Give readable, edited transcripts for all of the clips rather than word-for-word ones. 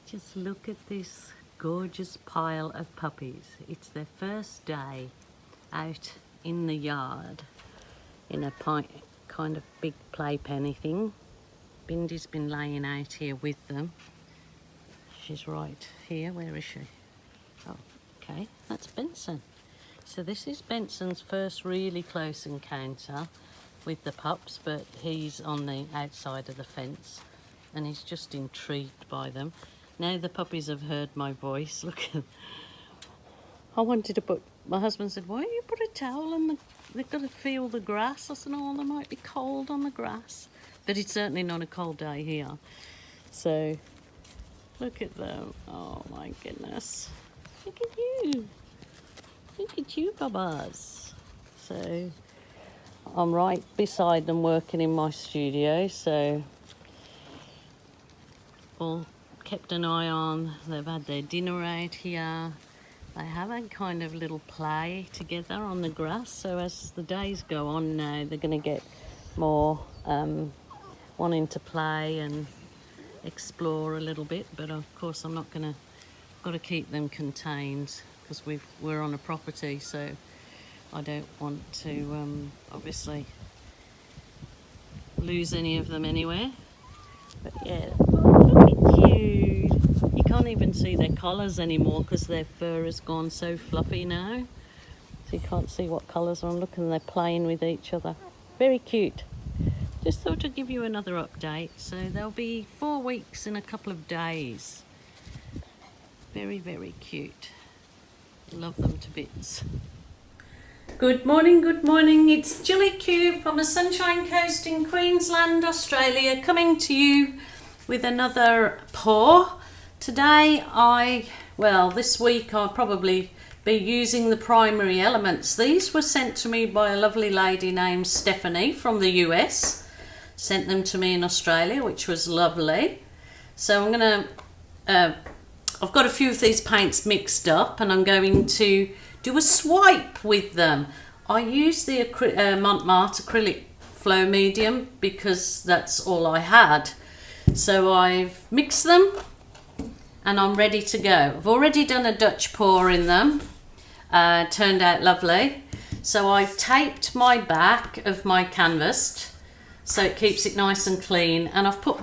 Just look at this gorgeous pile of puppies. It's their first day out in the yard in a kind of big playpen thing. Bindy's been laying out here with them. She's right here. Where is she? Oh, okay, that's Benson. So this is Benson's first really close encounter with the pups, but he's on the outside of the fence and he's just intrigued by them. Now the puppies have heard my voice. Look at, I wanted to put, my husband said, why don't you put a towel on they've got to feel the grass. I said, oh, they might be cold on the grass. But it's certainly not a cold day here. So, look at them. Oh my goodness. Look at you. Look at you, Babas. So, I'm right beside them working in my studio. So, all kept an eye on. They've had their dinner out here. They have a kind of little play together on the grass. So as the days go on now, they're going to get more wanting to play and explore a little bit. But of course, I'm not going to, got to keep them contained because we're on a property. So I don't want to obviously lose any of them anywhere. But yeah, look at you. You can't even see their collars anymore because their fur has gone so fluffy now. So you can't see what colours are. I'm looking, they're playing with each other. Very cute. Just thought I'd give you another update. So they'll be 4 weeks in a couple of days. Very, very cute. Love them to bits. Good morning, good morning. It's Gillykube from the Sunshine Coast in Queensland, Australia, coming to you with another pour. Today this week I'll probably be using the primary elements. These were sent to me by a lovely lady named Stephanie from the US. Sent them to me in Australia, which was lovely. So I'm gonna, I've got a few of these paints mixed up and I'm going to do a swipe with them. I use the Mont acrylic flow medium because that's all I had. So I've mixed them and I'm ready to go. I've already done a Dutch pour in them. Turned out lovely. So I've taped my back of my canvas so it keeps it nice and clean. And I've put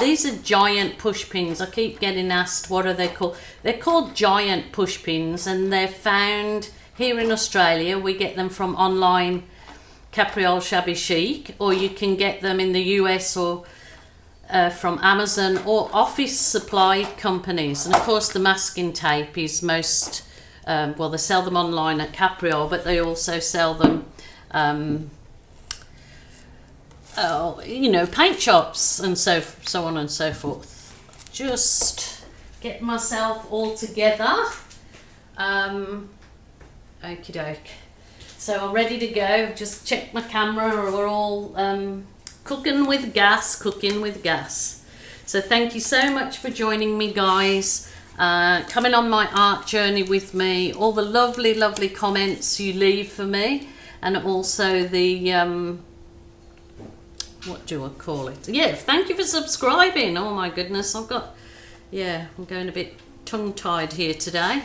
these are giant push pins. I keep getting asked what are they called. They're called giant push pins and they're found here in Australia. We get them from online Capriole Shabby Chic, or you can get them in the US or from Amazon or office supply companies. And of course the masking tape is most, they sell them online at Capriole, but they also sell them paint shops and so on and so forth. Just get myself all together. Okie doke. So I'm ready to go. Just check my camera. We're all cooking with gas. So thank you so much for joining me, guys. Coming on my art journey with me. All the lovely comments you leave for me, and also the what do I call it? Yeah, thank you for subscribing. Oh my goodness, I'm going a bit tongue-tied here today.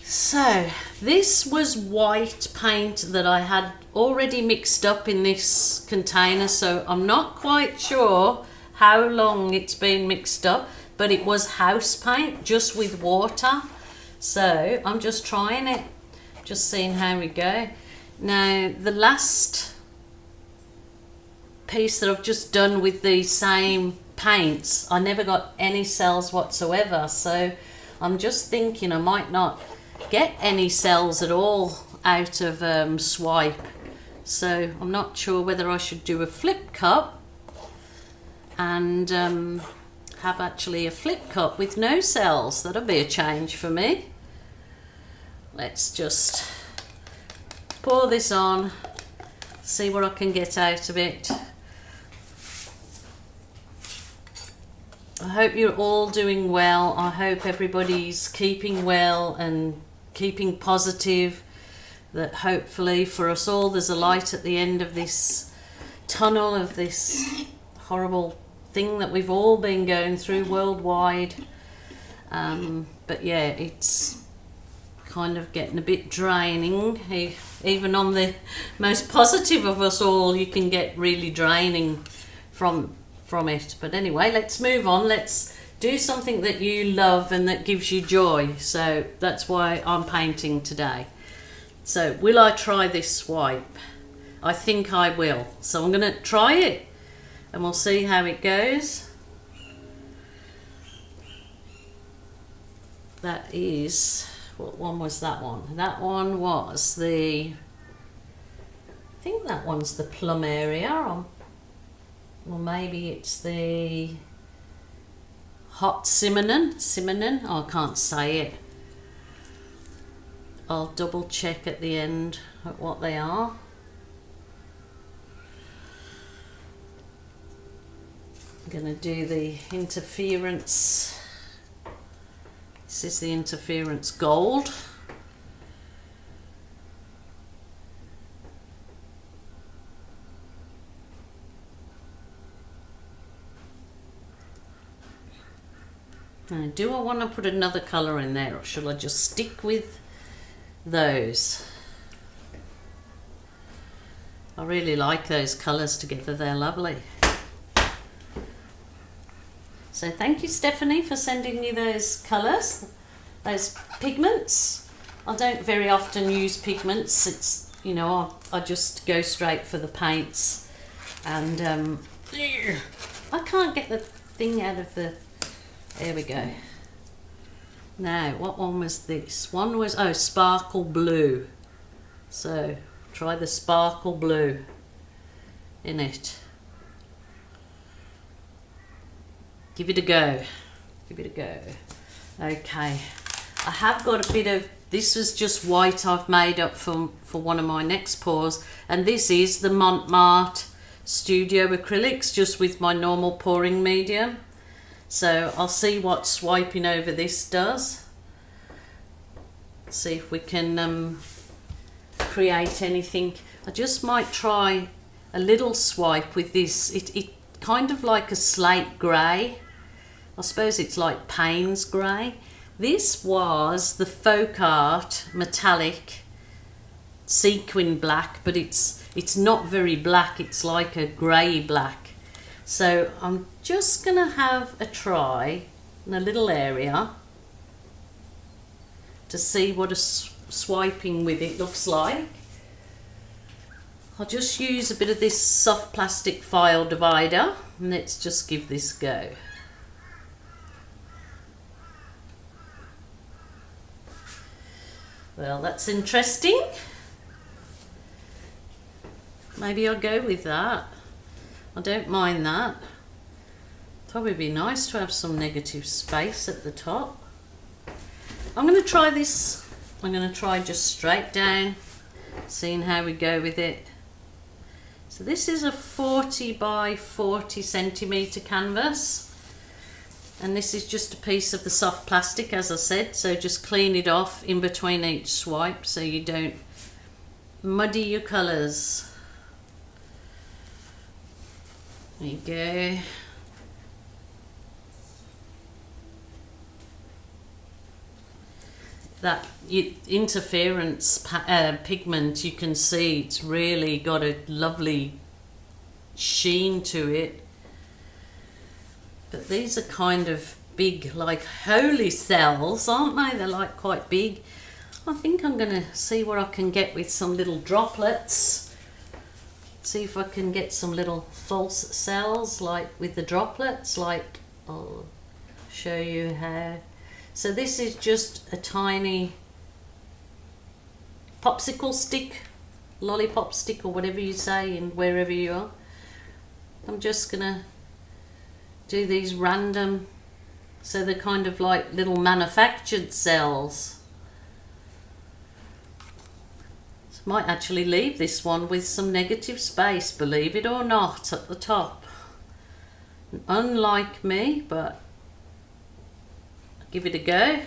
So this was white paint that I had already mixed up in this container, so I'm not quite sure how long it's been mixed up, but it was house paint just with water. So I'm just trying it, just seeing how we go. Now the last piece that I've just done with these same paints, I never got any cells whatsoever, so I'm just thinking I might not get any cells at all out of swipe. So I'm not sure whether I should do a flip cup and have actually a flip cup with no cells. That'll be a change for me. Let's just pour this on, see what I can get out of it. I hope you're all doing well. I hope everybody's keeping well and keeping positive, that hopefully for us all there's a light at the end of this tunnel of this horrible thing that we've all been going through worldwide. But yeah, it's kind of getting a bit draining. Even on the most positive of us all, you can get really draining from it. But anyway, let's move on. Let's do something that you love and that gives you joy. So that's why I'm painting today. So will I try this swipe? I think I will. So I'm going to try it and we'll see how it goes. That is, what one was that one? That one was the, I think that one's the plum area, or maybe it's the hot cinnamon. Oh, I can't say it. I'll double check at the end at what they are. I'm going to do the interference. This is the interference gold. Now, do I want to put another colour in there, or should I just stick with those? I really like those colours together, they're lovely. So thank you, Stephanie, for sending me those colours, those pigments. I don't very often use pigments. It's, you know, I just go straight for the paints. And I can't get the thing out of the... There we go. Now, what one was this? One was, oh, sparkle blue. So, try the sparkle blue in it. Give it a go. Give it a go. Okay. I have got a bit of, this was just white I've made up for one of my next pours. And this is the Mont Studio Acrylics, just with my normal pouring medium. So I'll see what swiping over this does. See if we can create anything. I just might try a little swipe with this. It kind of like a slate grey. I suppose it's like Payne's grey. This was the folkart metallic sequin black, but it's not very black. It's like a grey black. So I'm just going to have a try in a little area to see what a swiping with it looks like. I'll just use a bit of this soft plastic file divider and let's just give this a go. Well, that's interesting. Maybe I'll go with that. I don't mind that. Probably be nice to have some negative space at the top. I'm going to try this. I'm going to try just straight down, seeing how we go with it. So this is a 40 by 40 centimetre canvas. And this is just a piece of the soft plastic, as I said. So just clean it off in between each swipe so you don't muddy your colours. There you go. That interference pigment, you can see it's really got a lovely sheen to it. But these are kind of big, like holy cells, aren't they? They're like quite big. I think I'm going to see what I can get with some little droplets. See if I can get some little false cells like with the droplets, like I'll show you how. So this is just a tiny popsicle stick, lollipop stick, or whatever you say in wherever you are. I'm just gonna do these random, so they're kind of like little manufactured cells. Might actually leave this one with some negative space, believe it or not, at the top. Unlike me, but I'll give it a go.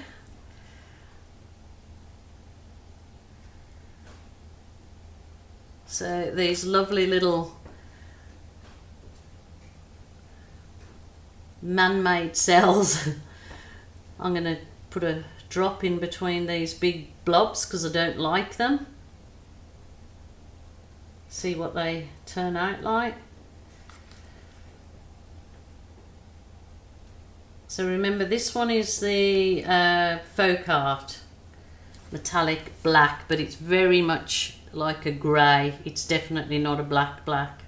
So these lovely little man-made cells. I'm going to put a drop in between these big blobs because I don't like them. See what they turn out like. So remember, this one is the folkart metallic black, but it's very much like a grey. It's definitely not a black.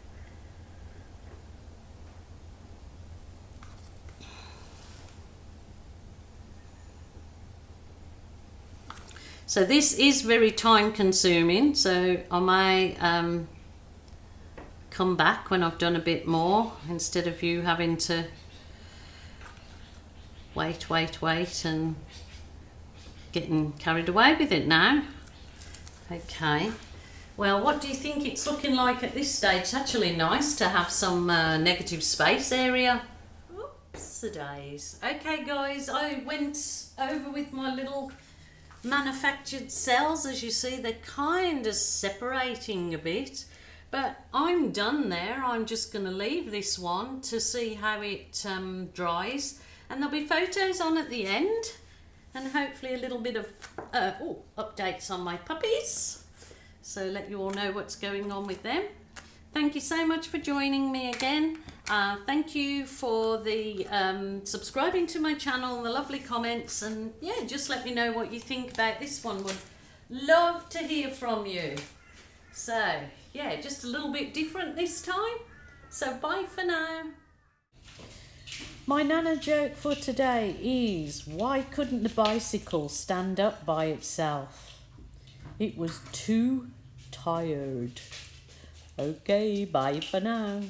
So this is very time consuming, so I may come back when I've done a bit more, instead of you having to wait and getting carried away with it now. Okay, well, what do you think it's looking like at this stage? It's actually nice to have some negative space area. Oops, the days. Okay guys, I went over with my little manufactured cells. As you see, they're kind of separating a bit, but I'm done there. I'm just going to leave this one to see how it dries, and there'll be photos on at the end, and hopefully a little bit of updates on my puppies, so let you all know what's going on with them. Thank you so much for joining me again. Thank you for the subscribing to my channel and the lovely comments, and yeah, just let me know what you think about this one. Would love to hear from you. So yeah, just a little bit different this time. So bye for now. My nana joke for today is, why couldn't the bicycle stand up by itself? It was too tired. Okay, bye for now.